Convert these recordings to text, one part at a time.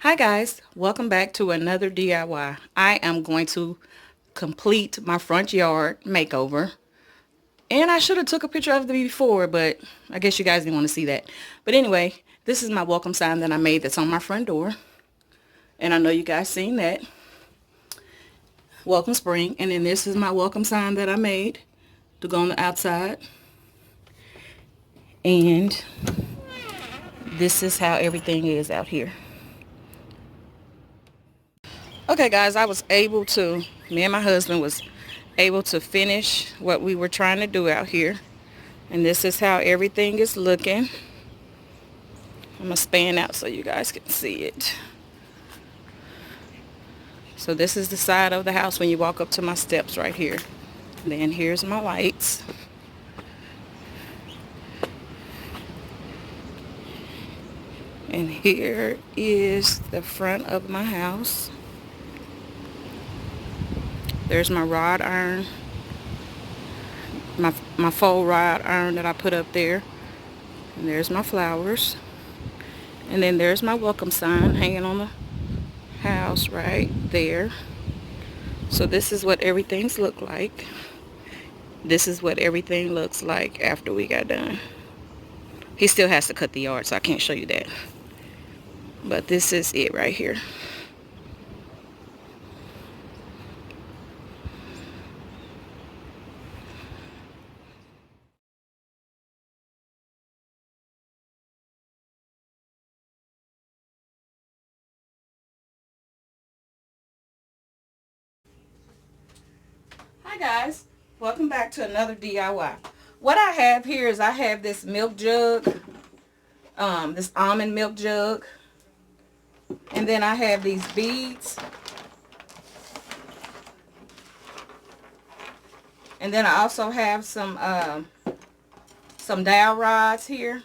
Hi guys, welcome back to another DIY. I am going to complete my front yard makeover. And I should have took a picture of it before, but I guess you guys didn't want to see that. But anyway, this is my welcome sign that I made that's on my front door. And I know you guys seen that. Welcome spring. And then this is my welcome sign that I made to go on the outside. And this is how everything is out here. Okay guys, me and my husband was able to finish what we were trying to do out here. And this is how everything is looking. I'm going to span out so you guys can see it. So this is the side of the house when you walk up to my steps right here. Then here's my lights. And here is the front of my house. There's my rod iron. My faux rod iron that I put up there. And there's my flowers. And then there's my welcome sign hanging on the house right there. So this is what everything's look like. This is what everything looks like after we got done. He still has to cut the yard, so I can't show you that. But this is it right here. Hi guys, welcome back to another DIY. What I have here is I have this milk jug, this almond milk jug, and then I have these beads, and then I also have some dowel rods here.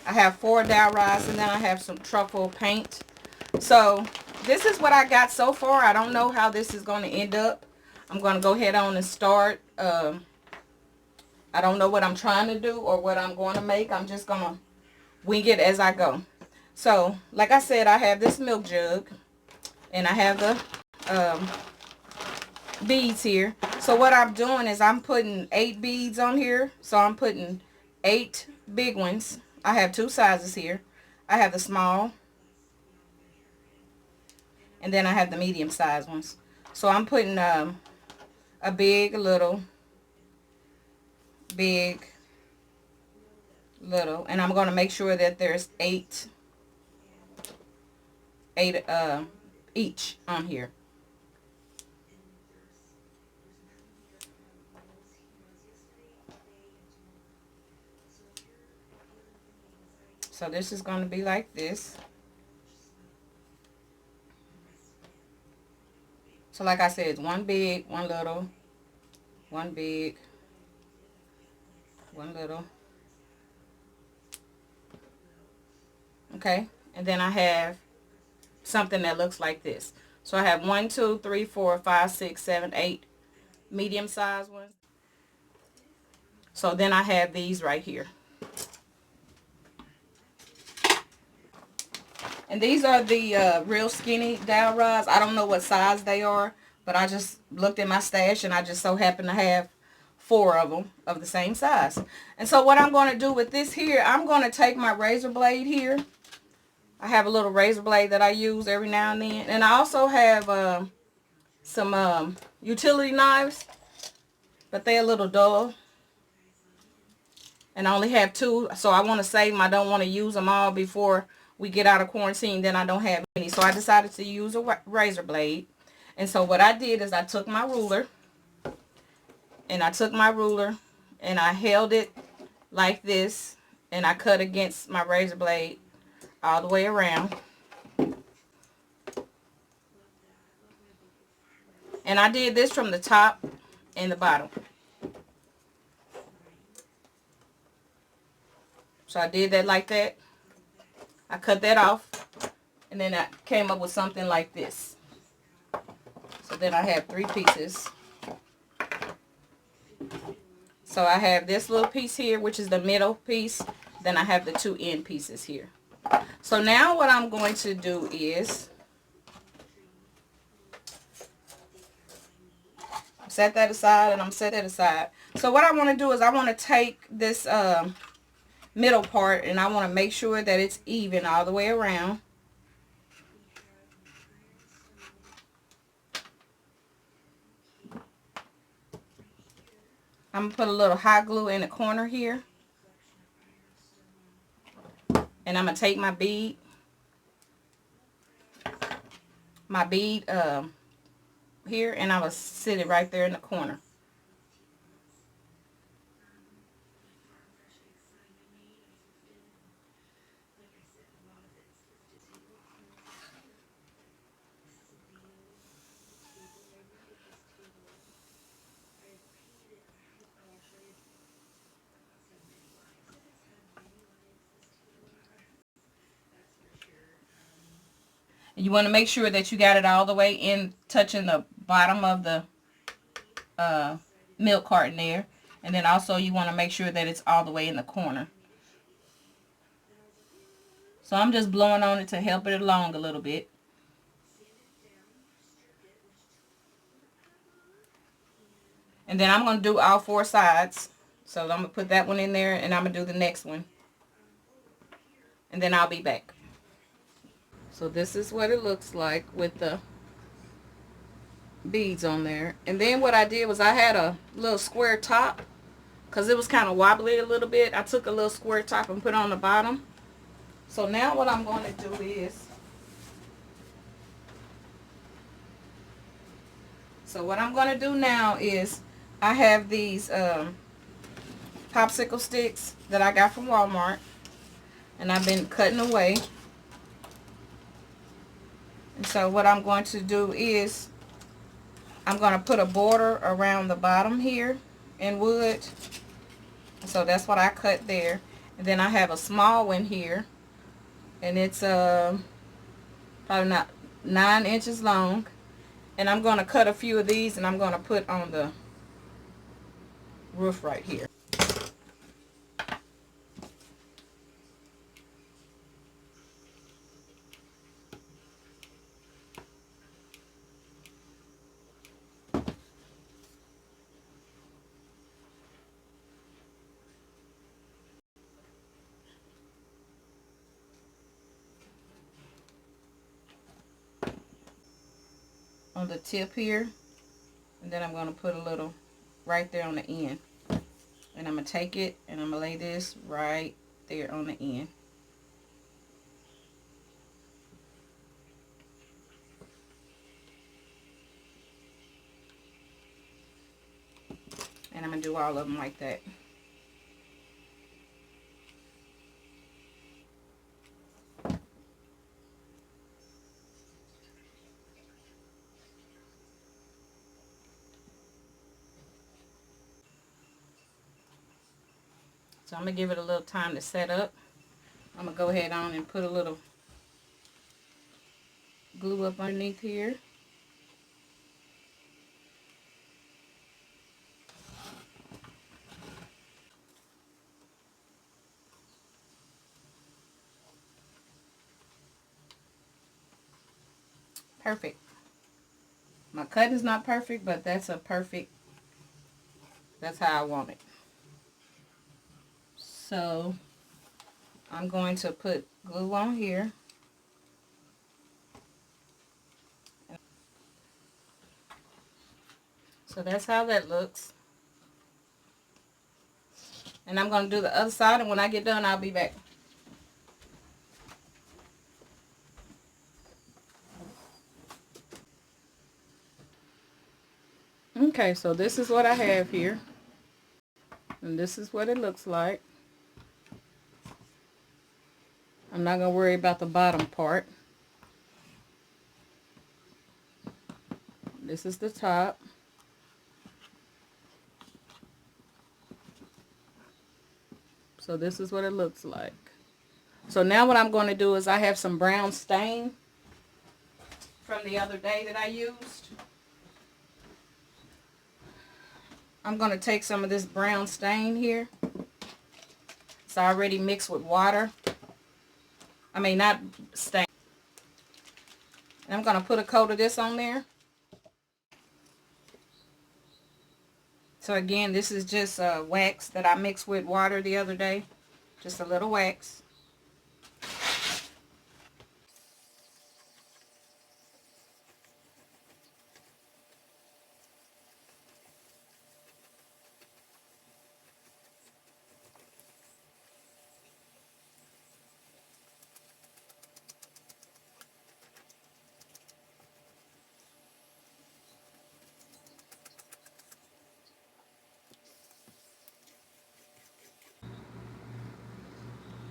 I have 4 dowel rods, and then I have some truffle paint. So this is what I got so far. I don't know how this is going to end up. I'm going to go ahead on and start. I don't know what I'm trying to do or what I'm going to make. I'm just going to wing it as I go. So, like I said, I have this milk jug. And I have the beads here. So what I'm doing is I'm putting 8 beads on here. So I'm putting 8 big ones. I have 2 sizes here. I have the small. And then I have the medium size ones. So I'm putting a big, little, big, little. And I'm going to make sure that there's 8 each on here. So this is going to be like this. So like I said, it's 1 big, 1 little, 1 big, 1 little. Okay, and then I have something that looks like this. So I have 1, 2, 3, 4, 5, 6, 7, 8 medium sized ones. So then I have these right here. And these are the real skinny dowel rods. I don't know what size they are, but I just looked in my stash and I just so happen to have 4 of them of the same size. And so what I'm going to do with this here, I'm going to take my razor blade here. I have a little razor blade that I use every now and then. And I also have some utility knives, but they're a little dull. And I only have 2, so I want to save them. I don't want to use them all before we get out of quarantine, then I don't have any. So I decided to use a razor blade. And so what I did is I took my ruler, and I held it like this, and I cut against my razor blade all the way around. And I did this from the top and the bottom. So I did that like that. I cut that off, and then I came up with something like this. So then I have 3 pieces. So I have this little piece here, which is the middle piece. Then I have the 2 end pieces here. So now what I'm going to do is set that aside, and I'm set that aside. So what I want to do is I want to take this middle part, and I want to make sure that it's even all the way around. I'm going to put a little hot glue in the corner here. And I'm going to take my bead here, and I'm going to sit it right there in the corner. And you want to make sure that you got it all the way in, touching the bottom of the milk carton there. And then also you want to make sure that it's all the way in the corner. So I'm just blowing on it to help it along a little bit. And then I'm going to do all 4 sides. So I'm going to put that one in there, and I'm going to do the next one. And then I'll be back. So this is what it looks like with the beads on there. And then what I did was I had a little square top, because it was kind of wobbly a little bit. I took a little square top and put it on the bottom. So now what I'm going to do is, I have these popsicle sticks that I got from Walmart, and I've been cutting away. And so what I'm going to do is I'm going to put a border around the bottom here in wood. So that's what I cut there. And then I have a small one here, and it's probably not 9 inches long. And I'm going to cut a few of these, and I'm going to put on the roof right here. On the tip here, and then I'm going to put a little right there on the end, and I'm going to take it and I'm going to lay this right there on the end. And I'm going to do all of them like that. So I'm going to give it a little time to set up. I'm going to go ahead on and put a little glue up underneath here. Perfect. My cutting's not perfect, but that's how I want it. So I'm going to put glue on here. So that's how that looks. And I'm going to do the other side, and when I get done, I'll be back. Okay, so this is what I have here. And this is what it looks like. I'm not going to worry about the bottom part. This is the top. So this is what it looks like. So now what I'm going to do is I have some brown stain from the other day that I used. I'm going to take some of this brown stain here. It's already mixed with water. I mean, not stain. And I'm going to put a coat of this on there. So again, this is just wax that I mixed with water the other day. Just a little wax.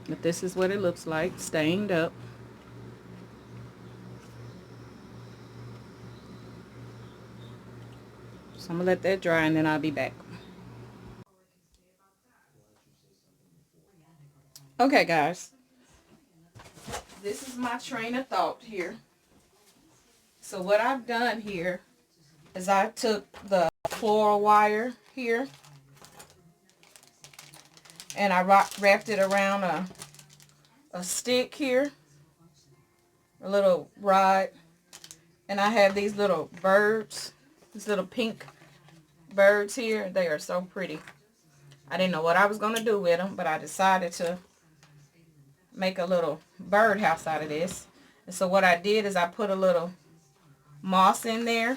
But this is what it looks like, stained up. So I'm going to let that dry and then I'll be back. Okay, guys. This is my train of thought here. So what I've done here is I took the floral wire here and I wrapped it around a stick here, a little rod, and I have these little birds, these little pink birds here. They are so pretty. I didn't know what I was going to do with them, but I decided to make a little birdhouse out of this. And so what I did is I put a little moss in there.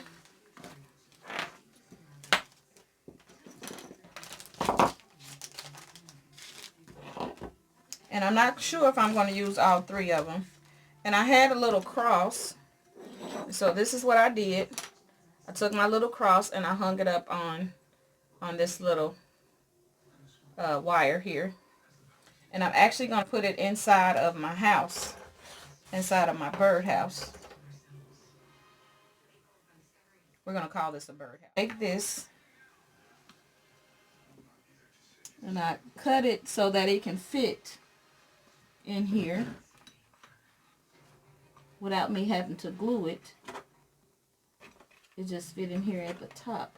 And I'm not sure if I'm going to use all three of them. And I had a little cross. So this is what I did. I took my little cross and I hung it up on this little wire here. And I'm actually going to put it inside of my house. Inside of my birdhouse. We're going to call this a birdhouse. Take this. And I cut it so that it can fit in here without me having to glue it. It just fit in here at the top.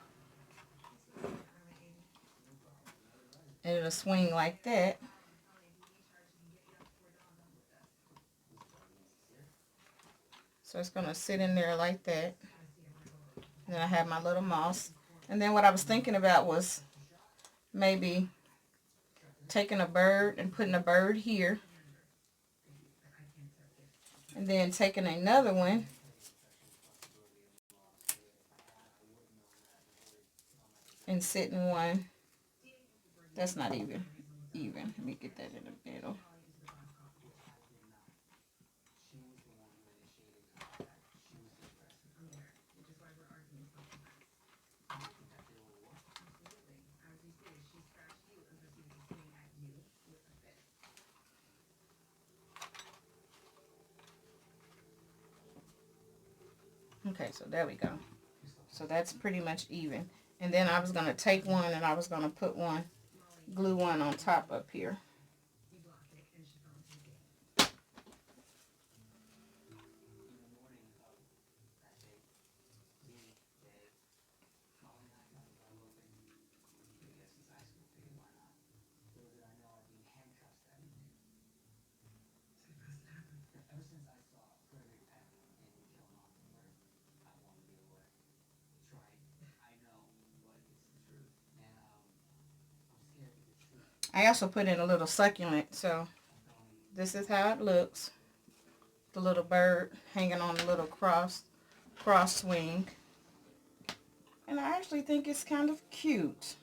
And it'll swing like that. So it's going to sit in there like that. And then I have my little moss. And then what I was thinking about was maybe taking a bird and putting a bird here. And then taking another one and sitting one. That's not even. Let me get that in the middle. Okay, so there we go. So that's pretty much even. And then I was going to take one and I was going to put one, glue one on top up here. I also put in a little succulent, so this is how it looks. The little bird hanging on the little cross swing. And I actually think it's kind of cute.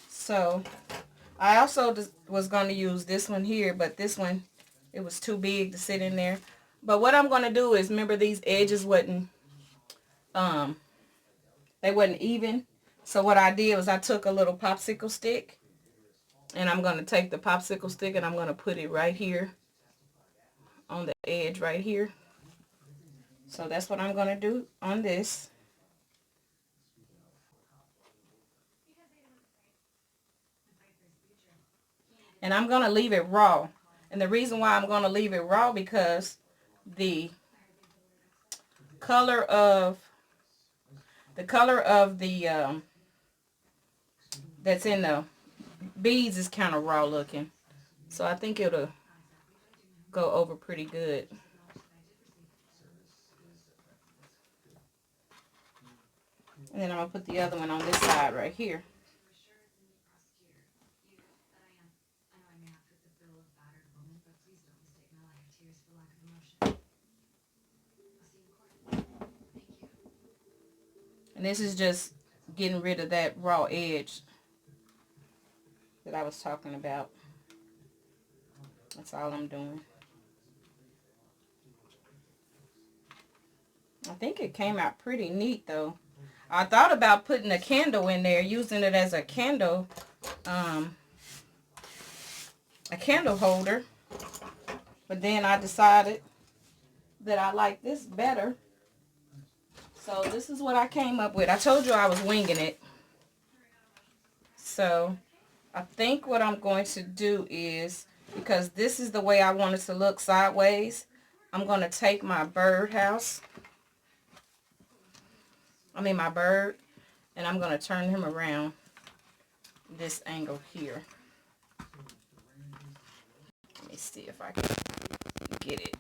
So I also was going to use this one here, but this one, it was too big to sit in there. But what I'm going to do is, remember these edges wasn't, they wasn't even. So what I did was I took a little popsicle stick, and I'm going to take the popsicle stick and I'm going to put it right here on the edge right here. So that's what I'm going to do on this. And I'm going to leave it raw. And the reason why I'm going to leave it raw, because the color of the that's in the beads is kind of raw looking. So I think it'll go over pretty good. And then I'm going to put the other one on this side right here. And this is just getting rid of that raw edge that I was talking about. That's all I'm doing. I think it came out pretty neat though. I thought about putting a candle in there, using it as a candle holder. But then I decided that I like this better. So this is what I came up with. I told you I was winging it. So I think what I'm going to do is, because this is the way I want it to look sideways, I'm going to take my bird, and I'm going to turn him around this angle here. Let me see if I can get it.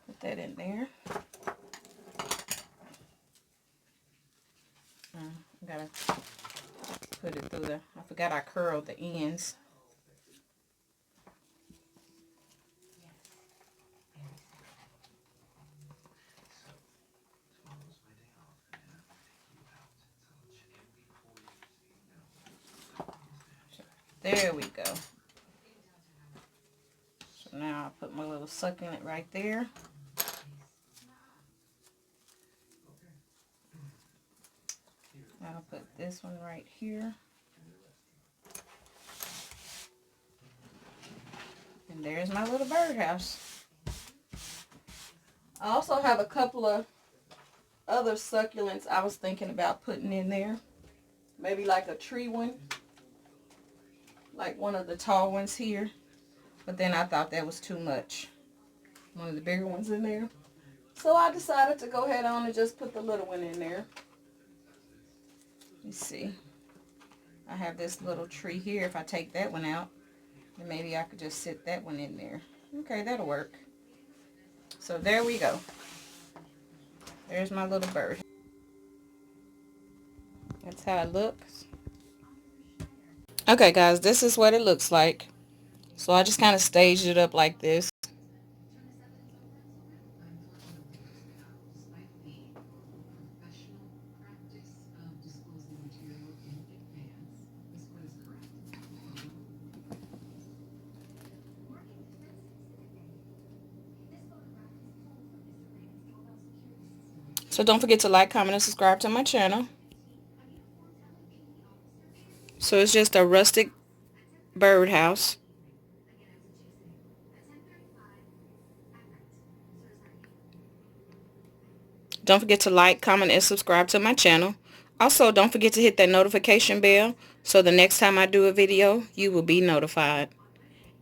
Put that in there. I gotta put it through I forgot I curled the ends. There we go. So now I put my little succulent right there. I'll put this one right here. And there's my little birdhouse. I also have a couple of other succulents I was thinking about putting in there. Maybe like a tree one. Like one of the tall ones here. But then I thought that was too much. One of the bigger ones in there. So I decided to go ahead on and just put the little one in there. Let's see. I have this little tree here. If I take that one out, then maybe I could just sit that one in there. Okay, that'll work. So there we go. There's my little bird. That's how it looks. Okay, guys, this is what it looks like. So I just kind of staged it up like this. So don't forget to like, comment, and subscribe to my channel. So it's just a rustic birdhouse. Don't forget to like, comment, and subscribe to my channel. Also, don't forget to hit that notification bell so the next time I do a video, you will be notified.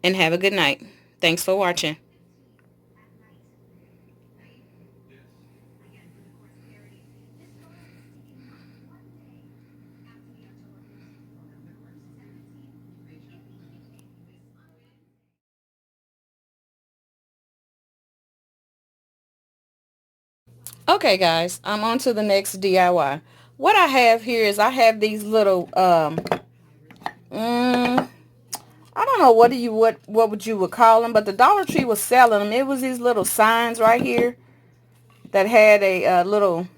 And have a good night. Thanks for watching. Okay, guys, I'm on to the next DIY. What I have here is I have these little, I don't know what would you call them, but the Dollar Tree was selling them. It was these little signs right here that had a little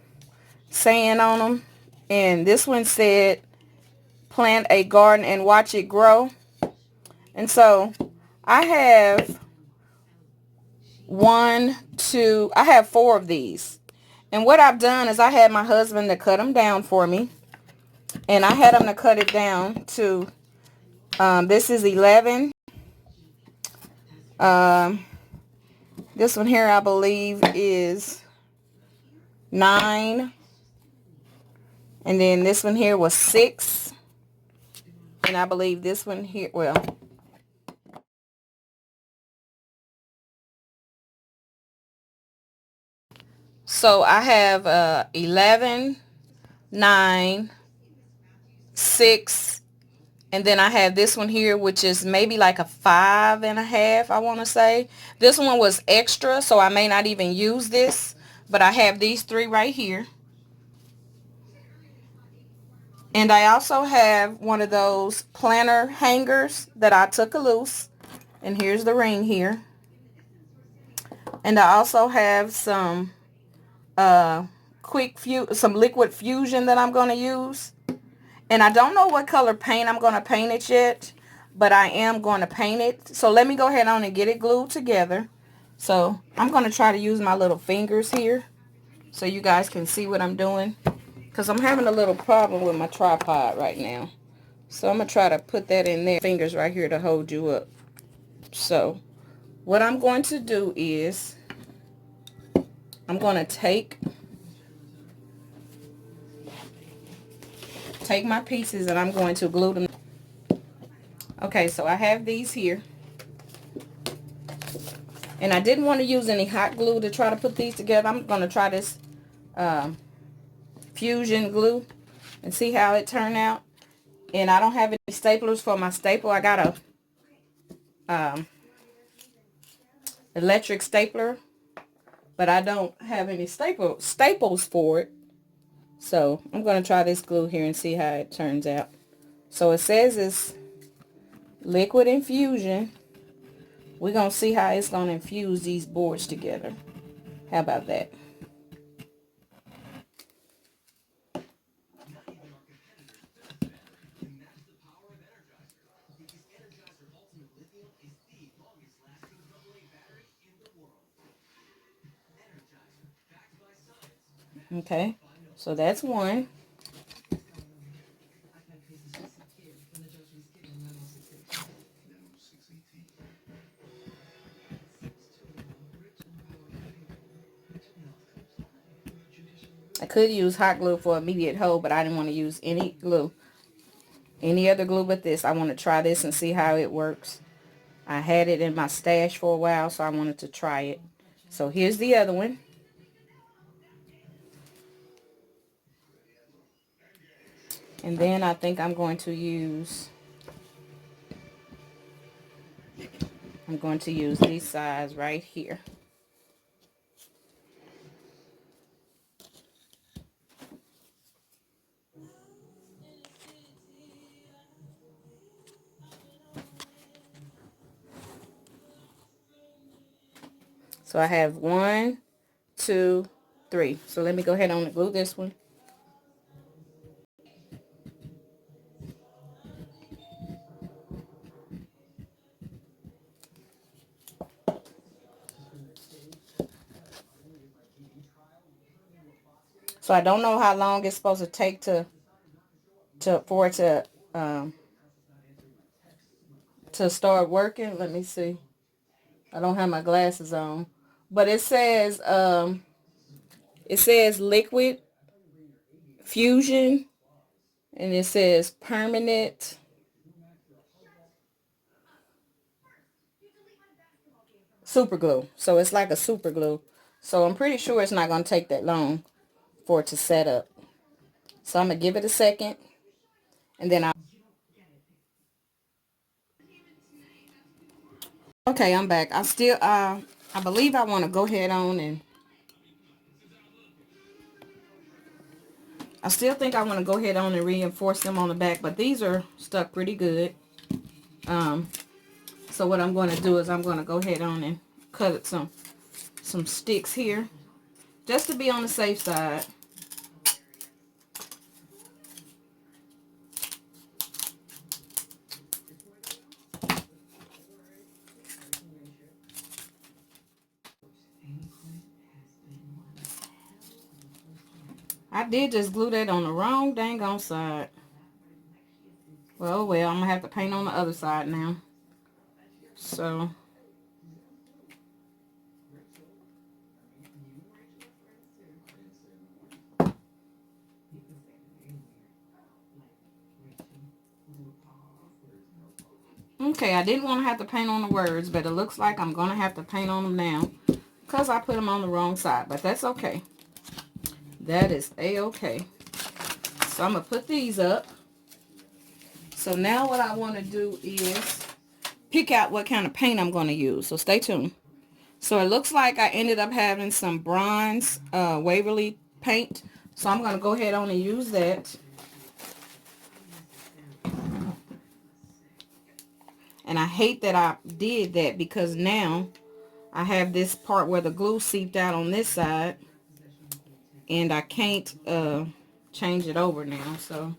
saying on them, and this one said, "Plant a garden and watch it grow." And so I have I have 4 of these. And what I've done is I had my husband to cut them down for me. And I had him to cut it down to, this is 11. This one here I believe is 9. And then this one here was 6. And I believe this one here, well, So I have 11, 9, 6, and then I have this one here, which is maybe like a 5.5, I want to say. This one was extra, so I may not even use this. But I have these 3 right here. And I also have one of those planner hangers that I took loose. And here's the ring here. And I also have some some liquid fusion that I'm going to use. And I don't know what color paint I'm going to paint it yet, but I am going to paint it. So let me go ahead on and get it glued together. So I'm going to try to use my little fingers here so you guys can see what I'm doing, because I'm having a little problem with my tripod right now. So I'm going to try to put that in there. Fingers right here to hold you up. So what I'm going to do is I'm going to take my pieces and I'm going to glue them. Okay, so I have these here. And I didn't want to use any hot glue to try to put these together. I'm going to try this fusion glue and see how it turned out. And I don't have any staplers for my staple. I got a electric stapler, but I don't have any staples for it. So I'm going to try this glue here and see how it turns out. So it says it's liquid infusion. We're going to see how it's going to infuse these boards together. How about that? Okay, so that's one. I could use hot glue for immediate hold, but I didn't want to use any glue. Any other glue but this. I want to try this and see how it works. I had it in my stash for a while, so I wanted to try it. So here's the other one. And then I think I'm going to use these sides right here. So I have 1, 2, 3. So let me go ahead and glue this one. So I don't know how long it's supposed to take for it to start working. Let me see. I don't have my glasses on, but it says liquid fusion, and it says permanent super glue. So it's like a super glue. So I'm pretty sure it's not going to take that long for it to set up. So I'm going to give it a second, and then okay, I'm back. I believe I want to go ahead on and I still think I want to go ahead on and reinforce them on the back, but these are stuck pretty good. So what I'm going to do is I'm going to go ahead on and cut some sticks here, just to be on the safe side. I did just glue that on the wrong dang on side. Well, I'm going to have to paint on the other side now. So okay, I didn't want to have to paint on the words, but it looks like I'm going to have to paint on them now because I put them on the wrong side, but that's okay. That is a-okay. So I'm going to put these up. So now what I want to do is pick out what kind of paint I'm going to use. So stay tuned. So it looks like I ended up having some bronze Waverly paint. So I'm going to go ahead on and use that. And I hate that I did that because now I have this part where the glue seeped out on this side. And I can't change it over now. So,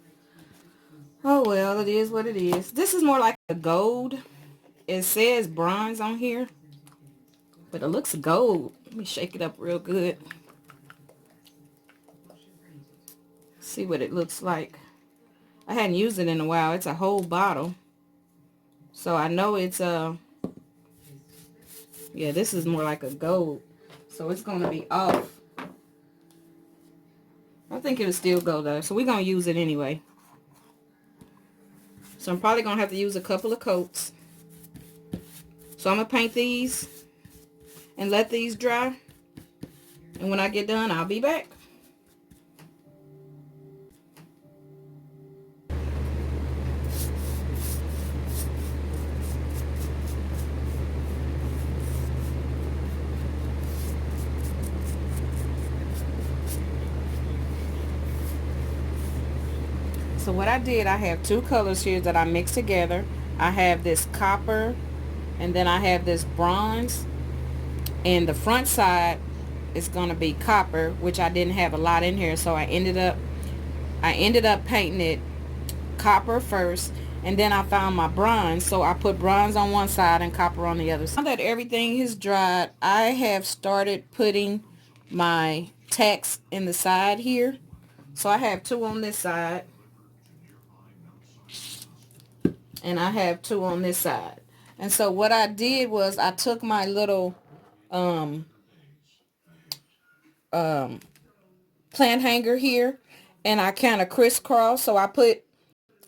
oh well, it is what it is. This is more like a gold. It says bronze on here, but it looks gold. Let me shake it up real good. See what it looks like. I hadn't used it in a while. It's a whole bottle. So I know it's yeah, this is more like a gold. So it's going to be off. I think it'll still go though. So we're going to use it anyway. So I'm probably going to have to use a couple of coats. So I'm going to paint these and let these dry. And when I get done, I'll be back. So what I did, I have two colors here that I mixed together. I have this copper and then I have this bronze. And the front side is going to be copper, which I didn't have a lot in here. So I ended up painting it copper first. And then I found my bronze. So I put bronze on one side and copper on the other side. Now that everything has dried, I have started putting my tacks in the side here. So I have two on this side. And I have two on this side. And so what I did was I took my little plant hanger here and I kind of crisscross. So I put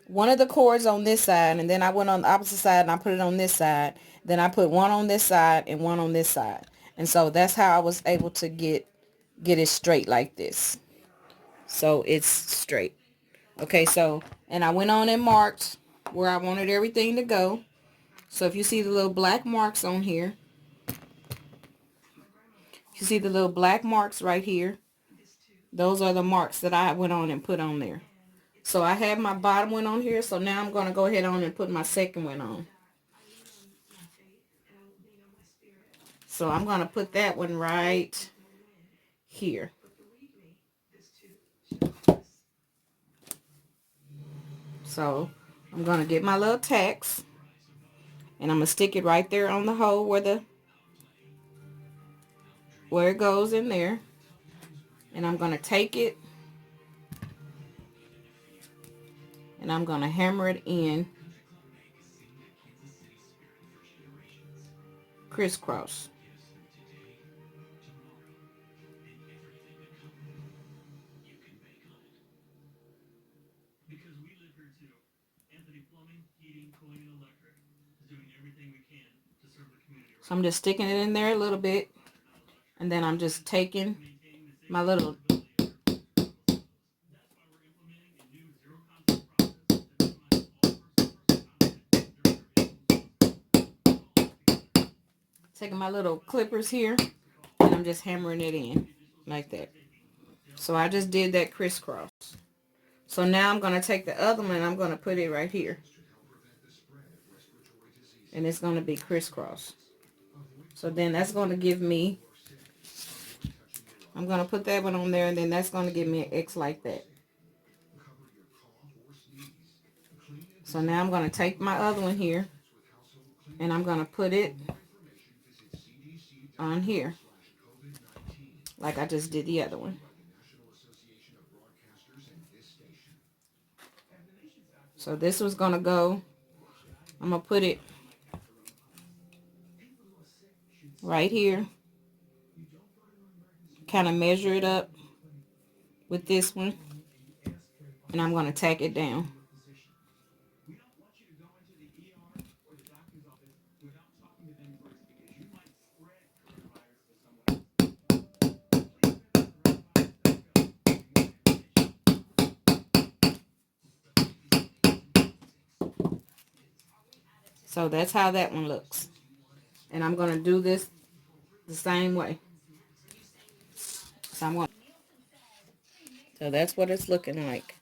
one of the cords on this side and then I went on the opposite side and I put it on this side. Then I put one on this side and one on this side. And so that's how I was able to get it straight like this. So it's straight. Okay, so, and I went on and marked where I wanted everything to go. So if you see the little black marks on here, you see the little black marks right here, those are the marks that I went on and put on there. So I have my bottom one on here, so now I'm going to go ahead on and put my second one on. So I'm going to put that one right here. So I'm going to get my little tacks and I'm going to stick it right there on the hole where it goes in there. And I'm going to take it and I'm going to hammer it in crisscross. So I'm just sticking it in there a little bit and then I'm just taking my little clippers here and I'm just hammering it in like that. So I just did that crisscross. So now I'm going to take the other one and I'm going to put it right here. And it's going to be crisscross. So then that's going to give me, I'm going to put that one on there and then that's going to give me an X like that. So now I'm going to take my other one here and I'm going to put it on here like I just did the other one. So this was going to go, I'm going to put it right here. Kind of measure it up with this one. And I'm going to tack it down. So that's how that one looks. And I'm going to do this the same way. So that's what it's looking like.